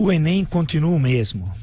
O Enem continua o mesmo.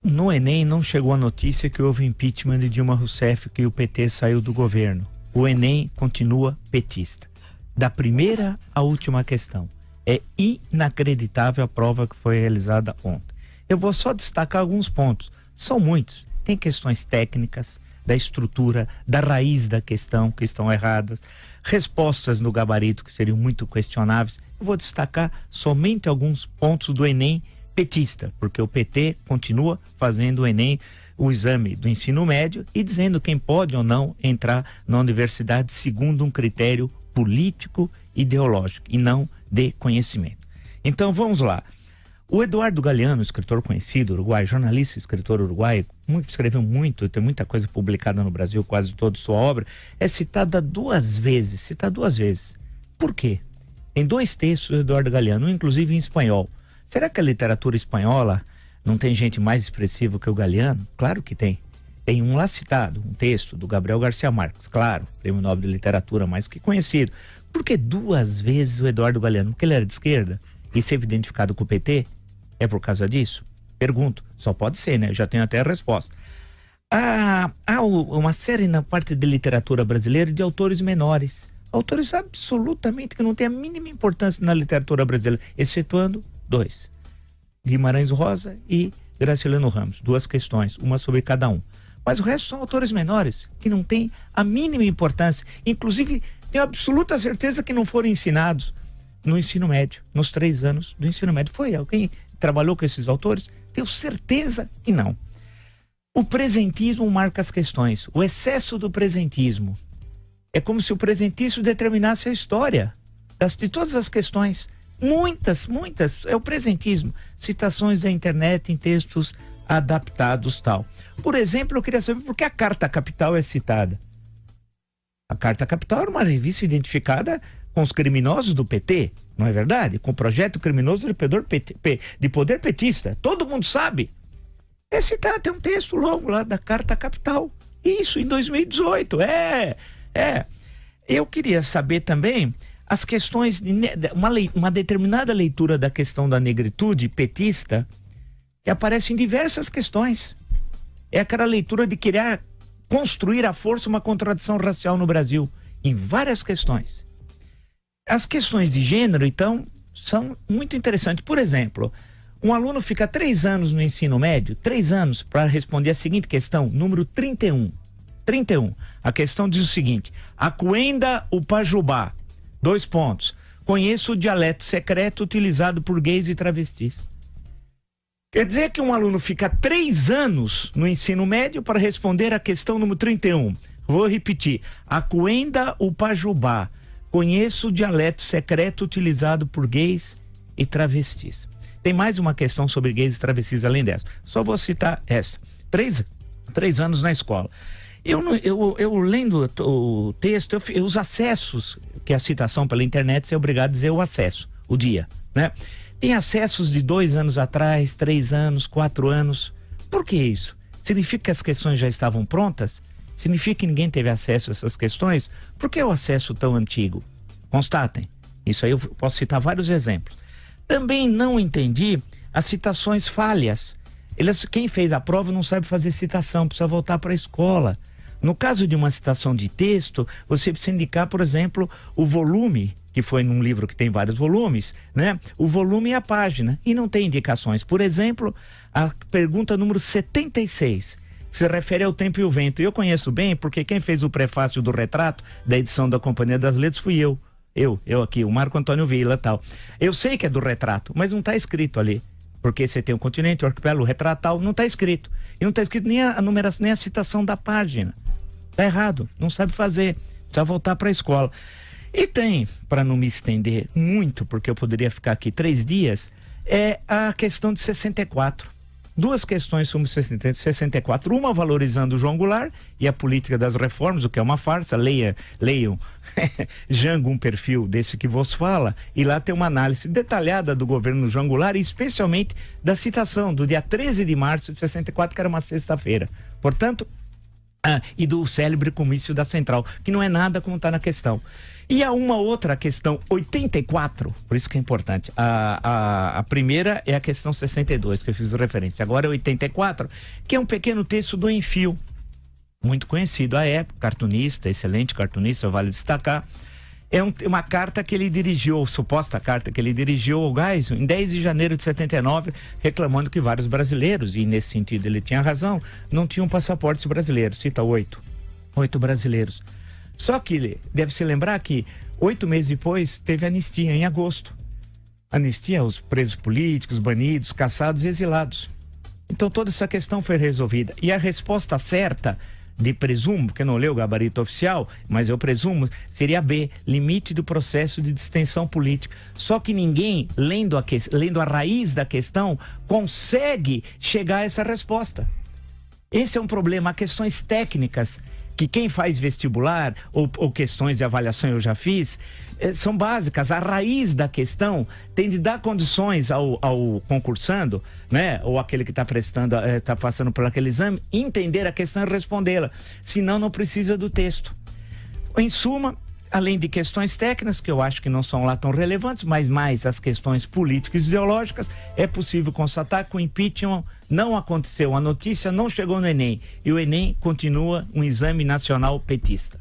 No Enem não chegou a notícia que houve impeachment de Dilma Rousseff, que o PT saiu do governo. O Enem continua petista. Da primeira à última questão. É inacreditável a prova que foi realizada ontem. Eu vou só destacar alguns pontos. São muitos. Tem questões técnicas, da estrutura, da raiz da questão, que estão erradas. Respostas no gabarito que seriam muito questionáveis. Eu vou destacar somente alguns pontos do Enem petista, porque o PT continua fazendo o Enem, o exame do ensino médio, e dizendo quem pode ou não entrar na universidade segundo um critério político, ideológico e não de conhecimento. Então vamos lá. O Eduardo Galeano, escritor conhecido, uruguaio, jornalista, escritor uruguaio, escreveu muito, tem muita coisa publicada no Brasil, quase toda sua obra, é citada duas vezes. Por quê? Tem dois textos do Eduardo Galeano, um inclusive em espanhol. Será que a literatura espanhola não tem gente mais expressiva que o Galeano? Claro que tem. Tem um lá citado, um texto do Gabriel Garcia Marques, claro, prêmio Nobel de Literatura mais que conhecido. Por que duas vezes o Eduardo Galeano? Porque ele era de esquerda e ser identificado com o PT? É por causa disso? Pergunto. Só pode ser, né? Eu já tenho até a resposta. Há uma série na parte de literatura brasileira de autores menores. Autores absolutamente que não têm a mínima importância na literatura brasileira, excetuando dois. Guimarães Rosa e Graciliano Ramos. Duas questões, uma sobre cada um. Mas o resto são autores menores, que não têm a mínima importância. Inclusive, tenho absoluta certeza que não foram ensinados no ensino médio, nos 3 anos do ensino médio. Foi alguém que trabalhou com esses autores? Tenho certeza que não. O presentismo marca as questões. O excesso do presentismo. É como se o presentismo determinasse a história de todas as questões. Muitas, é o presentismo. Citações da internet em textos adaptados, tal. Por exemplo, eu queria saber por que a Carta Capital é citada. A Carta Capital era uma revista identificada com os criminosos do PT, não é verdade? Com o projeto criminoso de poder petista. Todo mundo sabe. É citado, tem um texto longo lá da Carta Capital. Isso, em 2018. Eu queria saber também as questões, uma determinada leitura da questão da negritude petista, que aparece em diversas questões. É aquela leitura de querer construir à força uma contradição racial no Brasil, em várias questões. As questões de gênero, então, são muito interessantes. Por exemplo, um aluno fica 3 anos no ensino médio, 3 anos, para responder a seguinte questão, número 31. A questão diz o seguinte: Acuenda o Pajubá, 2 pontos. Conheço o dialeto secreto utilizado por gays e travestis. Quer dizer que um aluno fica 3 anos no ensino médio para responder a questão número 31. Vou repetir. Acuenda o Pajubá. Conheço o dialeto secreto utilizado por gays e travestis. Tem mais uma questão sobre gays e travestis além dessa. Só vou citar essa. 3 anos na escola. Eu lendo o texto, os acessos, que é a citação pela internet, você é obrigado a dizer o acesso, o dia, né? Tem acessos de 2 anos atrás, 3 anos, 4 anos. Por que isso? Significa que as questões já estavam prontas? Significa que ninguém teve acesso a essas questões? Por que o acesso tão antigo? Constatem. Isso aí eu posso citar vários exemplos. Também não entendi as citações falhas. Quem fez a prova não sabe fazer citação, precisa voltar para a escola. No caso de uma citação de texto, você precisa indicar, por exemplo, o volume, que foi num livro que tem vários volumes, né? O volume e a página, e não tem indicações. Por exemplo, a pergunta número 76, que se refere ao tempo e o vento. Eu conheço bem, porque quem fez o prefácio do retrato da edição da Companhia das Letras fui eu. Eu aqui, o Marco Antônio Vila, tal. Eu sei que é do retrato, mas não está escrito ali. Porque você tem o continente, o arquipélago, o retrato, tal, não está escrito. E não está escrito nem a numeração, nem a citação da página. Tá errado, não sabe fazer, precisa voltar para a escola. E tem, para não me estender muito, porque eu poderia ficar aqui 3 dias, é a questão de 64. 2 questões sobre 64, uma valorizando o João Goulart e a política das reformas, o que é uma farsa. Leiam Jango, um perfil desse que vos fala, e lá tem uma análise detalhada do governo João Goulart, e especialmente da citação do dia 13 de março de 64, que era uma sexta-feira. Portanto, e do célebre comício da Central, que não é nada como está na questão. E há uma outra questão, 84, por isso que é importante. A primeira é a questão 62, que eu fiz referência. Agora é 84, que é um pequeno texto do Enfio, muito conhecido à época, cartunista, excelente cartunista, vale destacar. É uma carta que ele dirigiu, suposta carta que ele dirigiu ao Geisel em 10 de janeiro de 79, reclamando que vários brasileiros, e nesse sentido ele tinha razão, não tinham passaportes brasileiros. Cita 8 brasileiros. Só que deve-se lembrar que 8 meses depois teve anistia, em agosto. Anistia aos presos políticos, banidos, caçados e exilados. Então toda essa questão foi resolvida. E a resposta certa, presumo, porque não leu o gabarito oficial, mas eu presumo, seria B, limite do processo de distensão política. Só que ninguém, lendo a raiz da questão, consegue chegar a essa resposta. Esse é um problema. Há questões técnicas que quem faz vestibular ou questões de avaliação eu já fiz, são básicas. A raiz da questão tem de dar condições ao concursando, né, ou aquele que está prestando, está passando por aquele exame, entender a questão e respondê-la. Senão não precisa do texto. Em suma, além de questões técnicas, que eu acho que não são lá tão relevantes, mas mais as questões políticas e ideológicas, é possível constatar que o impeachment não aconteceu, a notícia não chegou no Enem, e o Enem continua um exame nacional petista.